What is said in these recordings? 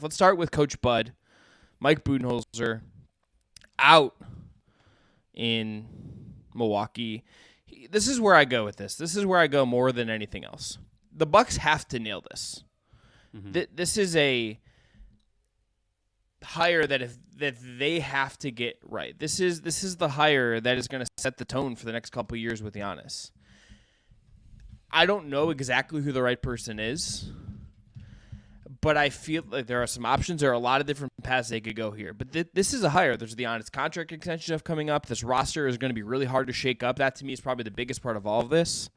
Let's start with Coach Bud, Mike Budenholzer, out in Milwaukee. This is where I go with this. This is where I go more than anything else. The Bucks have to nail this. Mm-hmm. This is a hire that they have to get right. This is the hire that is going to set the tone for the next couple of years with Giannis. I don't know exactly who the right person is, but I feel like there are some options. There are a lot of different paths they could go here. But this is a hire. There's the Giannis contract extension stuff coming up. This roster is going to be really hard to shake up. That, to me, is probably the biggest part of all of this.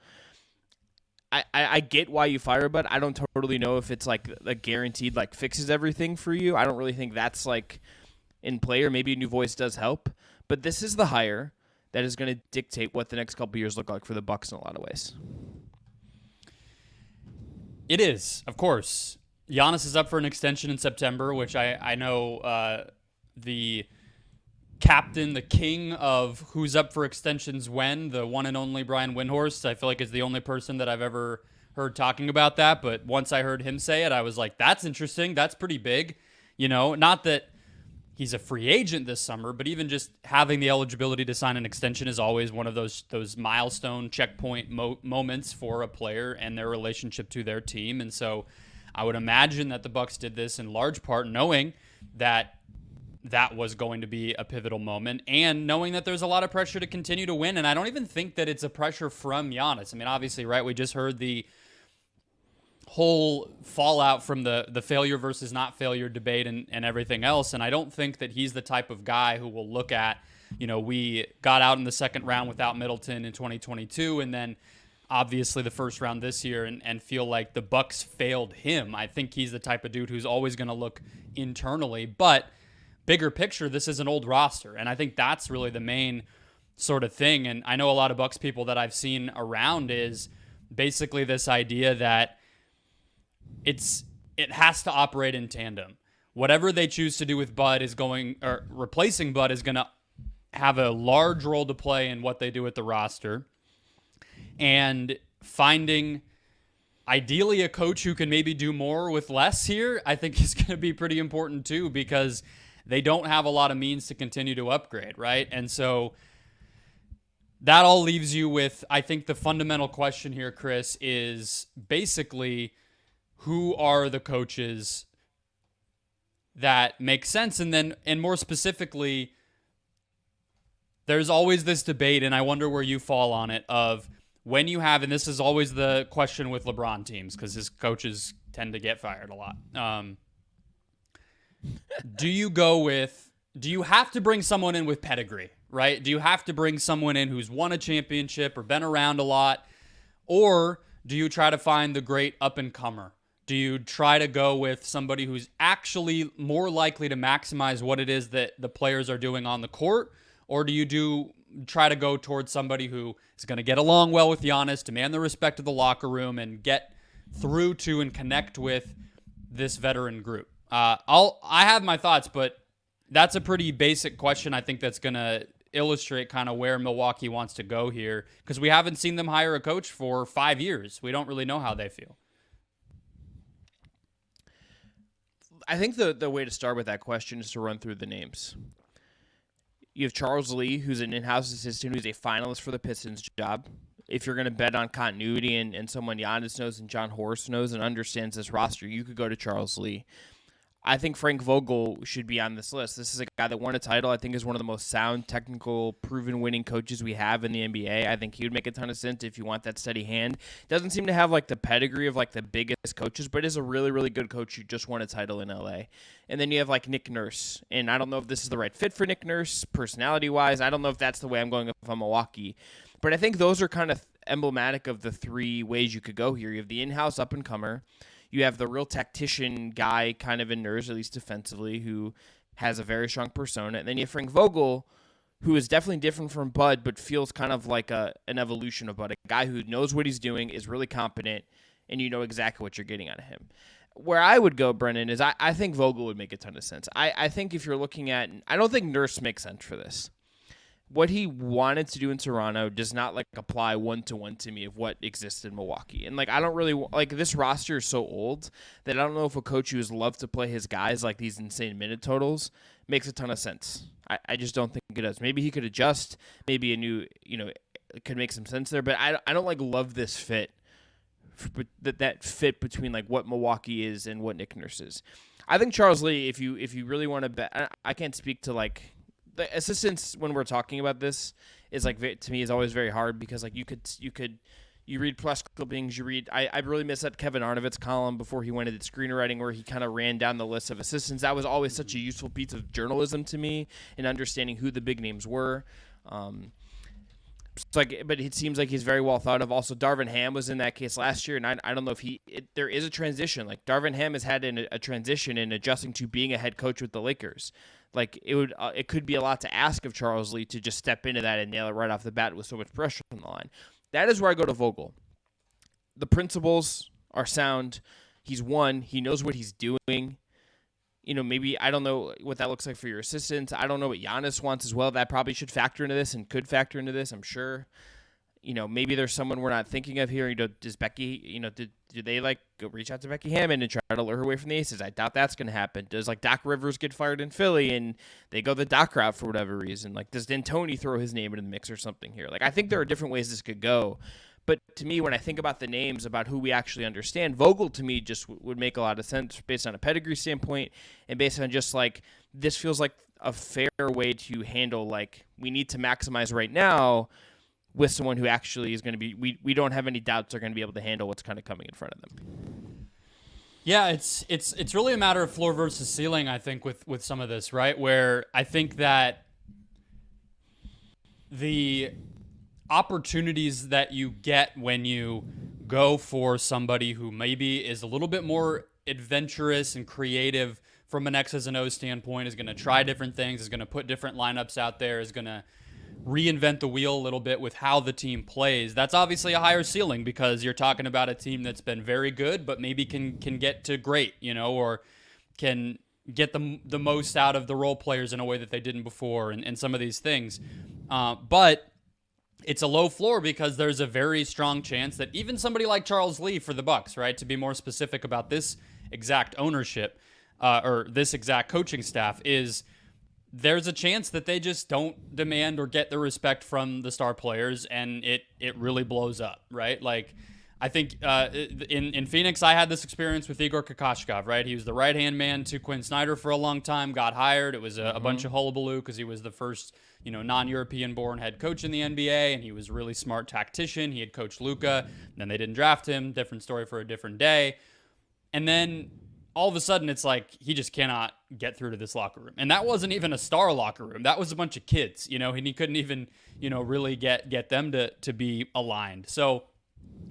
I get why you fire Bud. I don't totally know if it's like a guaranteed like fixes everything for you. I don't really think that's like in play, or maybe a new voice does help. But this is the hire that is going to dictate what the next couple of years look like for the Bucks in a lot of ways. It is, of course. Giannis is up for an extension in September, which I know the captain, the king of who's up for extensions when, the one and only Brian Windhorst, I feel like is the only person that I've ever heard talking about that. But once I heard him say it, I was like, that's interesting. That's pretty big. You know, not that he's a free agent this summer, but even just having the eligibility to sign an extension is always one of those milestone checkpoint moments for a player and their relationship to their team. And so I would imagine that the Bucks did this in large part knowing that was going to be a pivotal moment, and knowing that there's a lot of pressure to continue to win. And I don't even think that it's a pressure from Giannis. I mean, obviously, right, we just heard the whole fallout from the failure versus not failure debate and everything else, and I don't think that he's the type of guy who will look at, you know, we got out in the second round without Middleton in 2022, and then obviously the first round this year, and feel like the Bucks failed him. I think he's the type of dude who's always going to look internally, but bigger picture, this is an old roster, and I think that's really the main sort of thing. And I know a lot of Bucks people that I've seen around is basically this idea that it has to operate in tandem. Whatever they choose to do with Bud is going, or replacing Bud is going to have a large role to play in what they do with the roster, and finding ideally a coach who can maybe do more with less here, I think is going to be pretty important too, because they don't have a lot of means to continue to upgrade, right? And so that all leaves you with, I think the fundamental question here, Chris, is basically who are the coaches that make sense? And then, and more specifically, there's always this debate, and I wonder where you fall on it, of when you have, and this is always the question with LeBron teams, because his coaches tend to get fired a lot. Do you have to bring someone in with pedigree, right? Do you have to bring someone in who's won a championship or been around a lot? Or do you try to find the great up-and-comer? Do you try to go with somebody who's actually more likely to maximize what it is that the players are doing on the court? Or do you try to go towards somebody who is going to get along well with Giannis, demand the respect of the locker room, and get through to and connect with this veteran group? I have my thoughts, but that's a pretty basic question. I think that's going to illustrate kind of where Milwaukee wants to go here, because we haven't seen them hire a coach for 5 years. We don't really know how they feel. I think the way to start with that question is to run through the names. You have Charles Lee, who's an in-house assistant, who's a finalist for the Pistons job. If you're going to bet on continuity and someone Giannis knows and John Horst knows and understands this roster, you could go to Charles Lee. I think Frank Vogel should be on this list. This is a guy that won a title. I think is one of the most sound, technical, proven winning coaches we have in the NBA. I think he would make a ton of sense if you want that steady hand. Doesn't seem to have like the pedigree of like the biggest coaches, but is a really, really good coach who just won a title in LA. And then you have like Nick Nurse. And I don't know if this is the right fit for Nick Nurse, personality-wise. I don't know if that's the way I'm going if I'm Milwaukee. But I think those are kind of emblematic of the three ways you could go here. You have the in-house up-and-comer. You have the real tactician guy kind of in Nurse, at least defensively, who has a very strong persona. And then you have Frank Vogel, who is definitely different from Bud, but feels kind of like an evolution of Bud. A guy who knows what he's doing, is really competent, and you know exactly what you're getting out of him. Where I would go, Brendon, is I think Vogel would make a ton of sense. I think if you're looking at – I don't think Nurse makes sense for this. what he wanted to do in Toronto does not like apply one-to-one to me of what exists in Milwaukee. And like, I don't really like this roster is so old that I don't know if a coach who has loved to play his guys like these insane minute totals makes a ton of sense. I just don't think it does. Maybe he could adjust. Maybe a new, it could make some sense there. But I don't like love this fit. That fit between like what Milwaukee is and what Nick Nurse is. I think Charles Lee, if you really want to bet, I can't speak to like the assistants when we're talking about this is like to me is always very hard because like you read press clippings, I really miss that Kevin Arnovitz column before he went into screenwriting where he kind of ran down the list of assistants. That was always such a useful piece of journalism to me in understanding who the big names were. But it seems like he's very well thought of. Also, Darvin Ham was in that case last year, and I don't know if there is a transition. Like Darvin Ham has had a transition in adjusting to being a head coach with the Lakers. Like it could be a lot to ask of Charles Lee to just step into that and nail it right off the bat with so much pressure on the line. That is where I go to Vogel. The principles are sound. He's won. He knows what he's doing. Maybe I don't know what that looks like for your assistants. I don't know what Giannis wants as well. That probably should factor into this and could factor into this, I'm sure. Maybe there's someone we're not thinking of here. Does Becky, do they like go reach out to Becky Hammond and try to lure her away from the Aces? I doubt that's going to happen. Does like Doc Rivers get fired in Philly and they go the Doc route for whatever reason? Like, does D'Antoni throw his name into the mix or something here? Like, I think there are different ways this could go. But to me, when I think about the names, about who we actually understand, Vogel to me just would make a lot of sense based on a pedigree standpoint and based on just like this feels like a fair way to handle like we need to maximize right now with someone who actually is going to be we don't have any doubts are going to be able to handle what's kind of coming in front of them. Yeah, it's really a matter of floor versus ceiling, I think, with some of this, right? Where I think that the opportunities that you get when you go for somebody who maybe is a little bit more adventurous and creative from an X's and O's standpoint, is going to try different things, is going to put different lineups out there, is going to reinvent the wheel a little bit with how the team plays. That's obviously a higher ceiling because you're talking about a team that's been very good, but maybe can get to great, or can get the most out of the role players in a way that they didn't before and some of these things. But it's a low floor because there's a very strong chance that even somebody like Charles Lee for the Bucks, right, to be more specific about this exact ownership or this exact coaching staff, there's a chance that they just don't demand or get the respect from the star players and it really blows up, right? Like, I think in Phoenix, I had this experience with Igor Kokoshkov, right? He was the right-hand man to Quinn Snyder for a long time, got hired. It was a bunch of hullabaloo because he was the first non-European-born head coach in the NBA, and he was a really smart tactician. He had coached Luka, then they didn't draft him. Different story for a different day. And then all of a sudden, it's like he just cannot get through to this locker room. And that wasn't even a star locker room. That was a bunch of kids, and he couldn't even, really get them to be aligned. So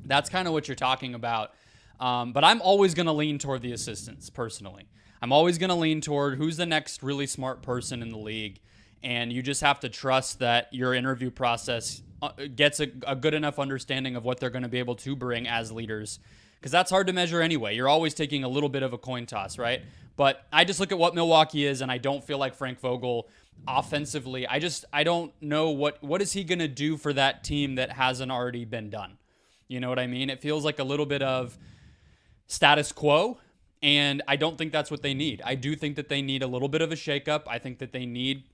that's kind of what you're talking about. But I'm always going to lean toward the assistants, personally. I'm always going to lean toward who's the next really smart person in the league. And you just have to trust that your interview process gets a good enough understanding of what they're going to be able to bring as leaders. Because that's hard to measure anyway. You're always taking a little bit of a coin toss, right? But I just look at what Milwaukee is, and I don't feel like Frank Vogel offensively. I don't know what is he going to do for that team that hasn't already been done. You know what I mean? It feels like a little bit of status quo, and I don't think that's what they need. I do think that they need a little bit of a shakeup. I think that they need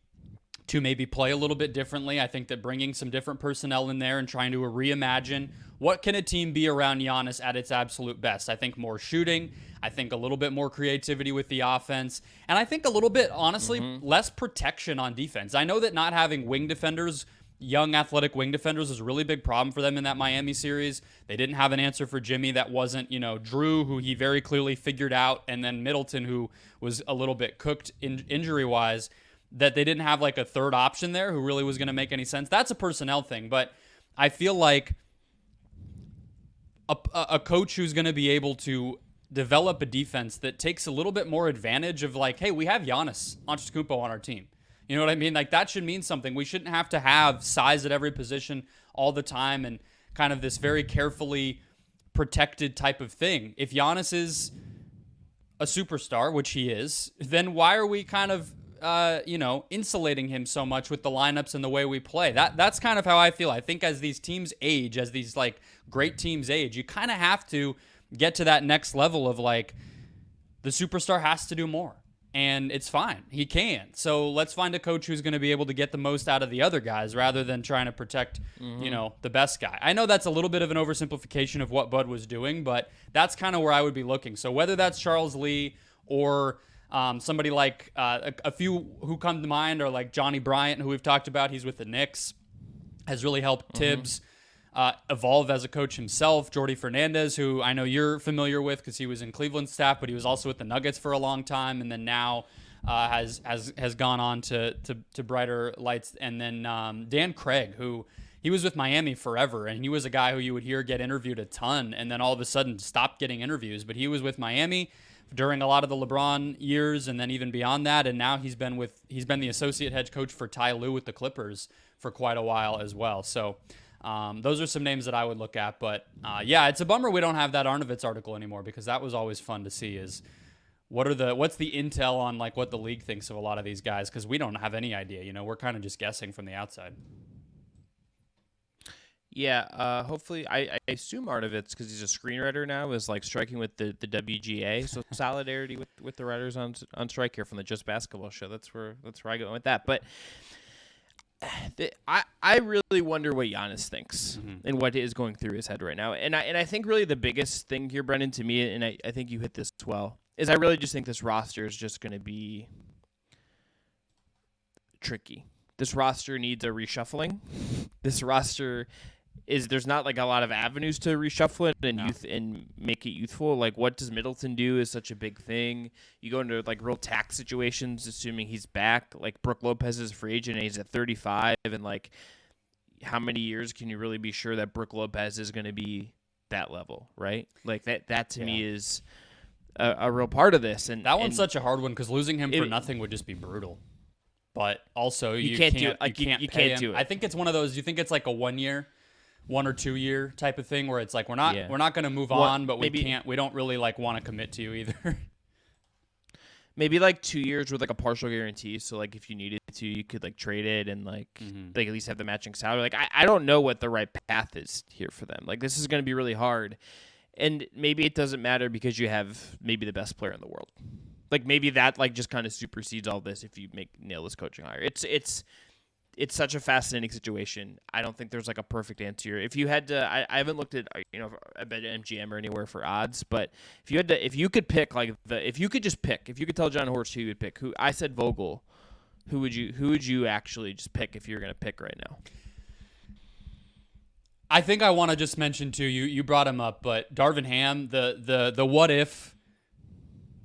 to maybe play a little bit differently. I think that bringing some different personnel in there and trying to reimagine what can a team be around Giannis at its absolute best. I think more shooting. I think a little bit more creativity with the offense. And I think a little bit, honestly, less protection on defense. I know that not having wing defenders, young athletic wing defenders, is a really big problem for them in that Miami series. They didn't have an answer for Jimmy that wasn't, Drew, who he very clearly figured out, and then Middleton, who was a little bit cooked injury-wise, that they didn't have like a third option there who really was going to make any sense. That's a personnel thing, but I feel like a coach who's going to be able to develop a defense that takes a little bit more advantage of like, hey, we have Giannis Antetokounmpo on our team. You know what I mean? Like, that should mean something. We shouldn't have to have size at every position all the time and kind of this very carefully protected type of thing. If Giannis is a superstar, which he is, then why are we kind of insulating him so much with the lineups and the way we play. That's kind of how I feel. I think as these teams age, as these like great teams age, you kind of have to get to that next level of like the superstar has to do more. And it's fine. He can. So let's find a coach who's going to be able to get the most out of the other guys rather than trying to protect, the best guy. I know that's a little bit of an oversimplification of what Bud was doing, but that's kind of where I would be looking. So whether that's Charles Lee or somebody like a few who come to mind are like Johnny Bryant, who we've talked about. He's with the Knicks, has really helped Tibbs evolve as a coach himself. Jordy Fernandez, who I know you're familiar with because he was in Cleveland staff, but he was also with the Nuggets for a long time, and then now has gone on to brighter lights. And then Dan Craig, who he was with Miami forever, and he was a guy who you would hear get interviewed a ton, and then all of a sudden stopped getting interviews. But he was with Miami during a lot of the LeBron years, and then even beyond that, and now he's been the associate head coach for Ty Lue with the Clippers for quite a while as well. So those are some names that I would look at. But it's a bummer we don't have that Arnovitz article anymore, because that was always fun to see. Is what's the intel on like what the league thinks of a lot of these guys, because we don't have any idea. We're kind of just guessing from the outside. Yeah, hopefully, I assume Arnovitz, because he's a screenwriter now, is like striking with the WGA. So solidarity with the writers on strike here from the Just Basketball show. That's where I go with that. But I really wonder what Giannis thinks and what is going through his head right now. And I think really the biggest thing here, Brendon, to me, and I think you hit this as well, is I really just think this roster is just going to be tricky. This roster needs a reshuffling. This roster there's not like a lot of avenues to reshuffle it and youth and make it youthful. Like, what does Middleton do is such a big thing. You go into like real tax situations, assuming he's back. Like Brook Lopez is a free agent and he's at 35, and like how many years can you really be sure that Brook Lopez is going to be that level, right? Like that to me is a real part of this. And that one's such a hard one, because losing him for nothing would just be brutal. But also you can't do it. Like you can't do it. I think it's one of those. You think it's like a 1 or 2 year type of thing where it's like we're not going to move on, but we don't really like want to commit to you either. Maybe like 2 years with like a partial guarantee. So like if you needed to, you could like trade it and like at least have the matching salary. Like I don't know what the right path is here for them. Like this is going to be really hard, and maybe it doesn't matter because you have maybe the best player in the world. Like maybe that like just kind of supersedes all this if you nail this coaching hire. It's such a fascinating situation. I don't think there's like a perfect answer. If you had to, I haven't looked at I bet MGM or anywhere for odds, but if you could tell John Horst who you would pick, who I said Vogel, who would you actually just pick if you're going to pick right now? I think I want to just mention too, you brought him up, but Darvin Ham, the what if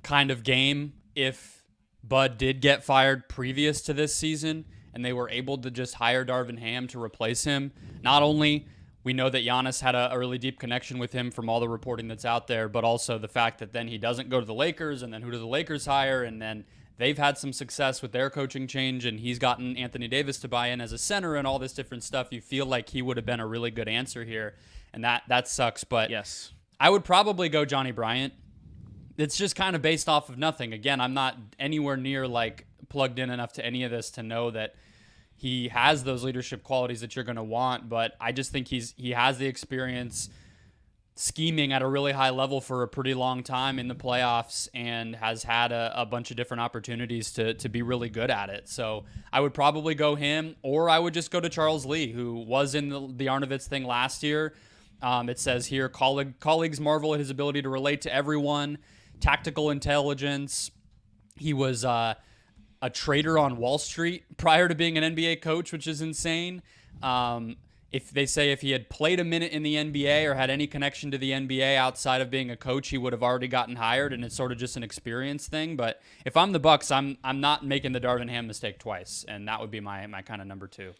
kind of game, if Bud did get fired previous to this season and they were able to just hire Darvin Ham to replace him. Not only we know that Giannis had a really deep connection with him from all the reporting that's out there, but also the fact that then he doesn't go to the Lakers, and then who do the Lakers hire? And then they've had some success with their coaching change, and he's gotten Anthony Davis to buy in as a center and all this different stuff. You feel like he would have been a really good answer here, and that sucks. But yes, I would probably go Johnny Bryant. It's just kind of based off of nothing. Again, I'm not anywhere near like plugged in enough to any of this to know that he has those leadership qualities that you're going to want, but I just think he has the experience scheming at a really high level for a pretty long time in the playoffs, and has had a bunch of different opportunities to be really good at it. So I would probably go him, or I would just go to Charles Lee, who was in the Arnovitz thing last year. It says here, colleagues marvel at his ability to relate to everyone, tactical intelligence. He was a trader on Wall Street prior to being an NBA coach, which is insane. If he had played a minute in the NBA or had any connection to the NBA outside of being a coach, he would have already gotten hired, and it's sort of just an experience thing. But if I'm the Bucks, I'm not making the Darvin Ham mistake twice, and that would be my kind of number two.